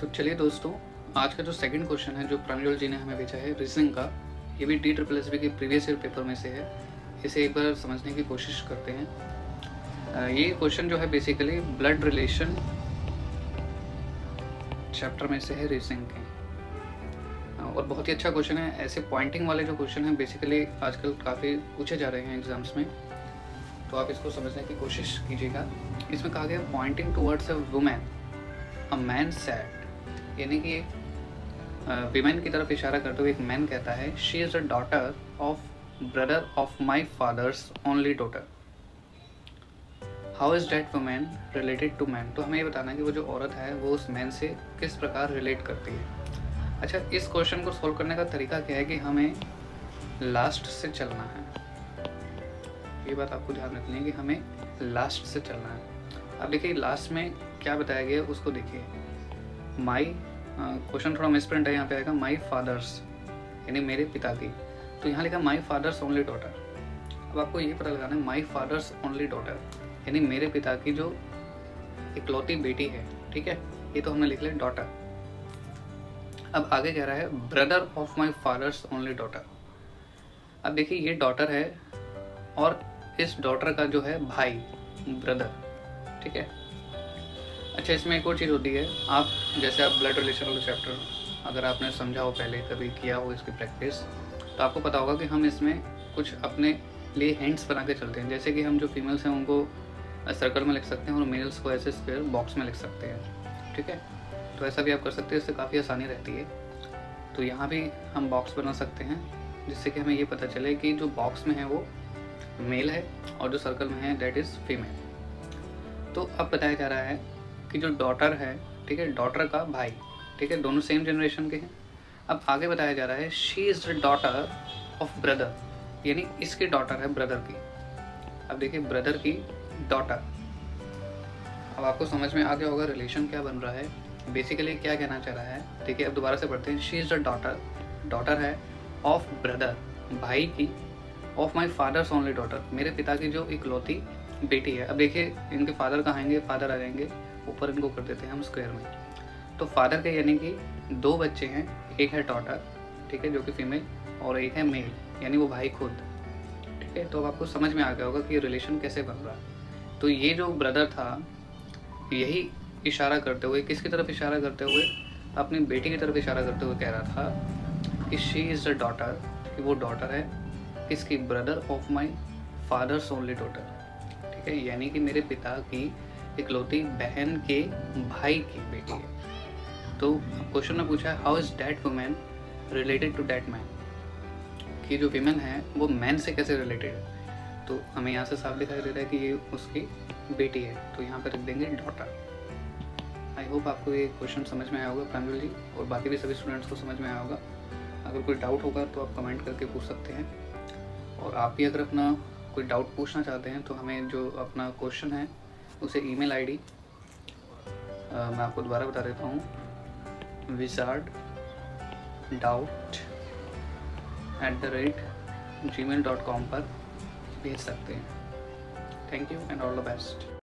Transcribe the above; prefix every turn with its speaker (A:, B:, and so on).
A: तो चलिए दोस्तों, आज का जो सेकंड क्वेश्चन है जो प्रांजल जी ने हमें भेजा है रीजनिंग का, ये भी DSSB के प्रीवियस ईयर पेपर में से है। इसे एक बार समझने की कोशिश करते हैं। ये क्वेश्चन जो है बेसिकली ब्लड रिलेशन चैप्टर में से है रीजनिंग के, और बहुत ही अच्छा क्वेश्चन है। ऐसे पॉइंटिंग वाले जो क्वेश्चन हैं बेसिकली आजकल काफ़ी पूछे जा रहे हैं एग्जाम्स में, तो आप इसको समझने की कोशिश कीजिएगा। इसमें कहा गया pointing towards a woman a man sad, यानी कि विमेन की तरफ इशारा करते हुए एक मैन कहता है she is a daughter of brother of my father's only daughter, how is that women related to man. तो हमें ये बताना है कि वो जो औरत है वो उस मैन से किस प्रकार रिलेट करती है। अच्छा, इस क्वेश्चन को सॉल्व करने का तरीका क्या है कि हमें लास्ट से चलना है। ये बात आपको ध्यान रखनी है कि हमें लास्ट से चलना है। अब देखिए लास्ट में क्या बताया गया है उसको देखिए। माई क्वेश्चन थोड़ा मिसप्रिंट है, यहाँ पे आएगा माई फादर्स यानी मेरे पिता की, तो यहाँ लिखा माई फादर्स ओनली डॉटर। अब आपको ये पता लगाना है माई फादर्स ओनली डॉटर यानी मेरे पिता की जो इकलौती बेटी है, ठीक है, ये तो हमने लिख लिया डॉटर। अब आगे कह रहा है brother of my father's only daughter. अब देखिए ये डॉटर है और इस डॉटर का जो है भाई ब्रदर, ठीक है। अच्छा, इसमें एक और चीज़ होती है, आप जैसे आप ब्लड रिलेशन वाले चैप्टर अगर आपने समझा हो, पहले कभी किया हो इसकी प्रैक्टिस, तो आपको पता होगा कि हम इसमें कुछ अपने लिए हिंट्स बना के चलते हैं। जैसे कि हम जो फीमेल्स हैं उनको सर्कल में लिख सकते हैं और मेल्स को ऐसे स्क्वायर बॉक्स में लिख सकते हैं, ठीक है। तो ऐसा भी आप कर सकते हैं, इससे काफ़ी आसानी रहती है। तो यहाँ भी हम बॉक्स बना सकते हैं जिससे कि हमें ये पता चले कि जो बॉक्स में है वो मेल है और जो सर्कल में है दैट इज़ फीमेल। तो अब बताया जा रहा है कि जो डॉटर है, ठीक है, डॉटर का भाई, ठीक है, दोनों सेम जनरेशन के हैं। अब आगे बताया जा रहा है she is the daughter of brother, यानी इसकी डॉटर है ब्रदर की। अब देखिए ब्रदर की डॉटर, अब आपको समझ में आ गया होगा रिलेशन क्या बन रहा है, बेसिकली क्या कहना चाह रहा है। देखिए अब दोबारा से पढ़ते हैं। She is the daughter, daughter है ऑफ ब्रदर, भाई की, of my father's only daughter, मेरे पिता की जो इकलौती बेटी है। अब देखिए इनके फादर कहाँ आएंगे, फादर आ जाएंगे ऊपर, इनको कर देते हैं हम स्क्वायर में। तो फादर के यानी कि दो बच्चे हैं, एक है डॉटर, ठीक है, जो कि फीमेल, और एक है मेल यानी वो भाई खुद, ठीक है। तो अब आपको समझ में आ गया होगा कि रिलेशन कैसे बन रहा है। तो ये जो ब्रदर था यही इशारा करते हुए, किसकी तरफ इशारा करते हुए, अपनी बेटी की तरफ इशारा करते हुए कह रहा था कि शी इज़ द डॉटर, कि वो डॉटर है किसकी, brother of my father's only daughter, ठीक है, यानी कि मेरे पिता की इकलौती बहन के भाई की बेटी है। तो क्वेश्चन में पूछा है how is that women related to that man, कि जो विमेन है वो मैन से कैसे रिलेटेड है। तो हमें यहाँ से साफ दिखाई दे रहा है कि ये उसकी बेटी है, तो यहाँ पर लिख देंगे डॉटर। आई होप आपको ये क्वेश्चन समझ में आया होगा प्रांजल जी, और बाकी भी सभी स्टूडेंट्स को समझ में आया होगा। अगर कोई डाउट होगा तो आप कमेंट करके पूछ सकते हैं, और आप भी अगर अपना कोई डाउट पूछना चाहते हैं तो हमें जो अपना क्वेश्चन है उसे email ID मैं आपको दोबारा बता देता हूँ, wizarddoubt@gmail.com पर भेज सकते हैं। Thank you and all the best.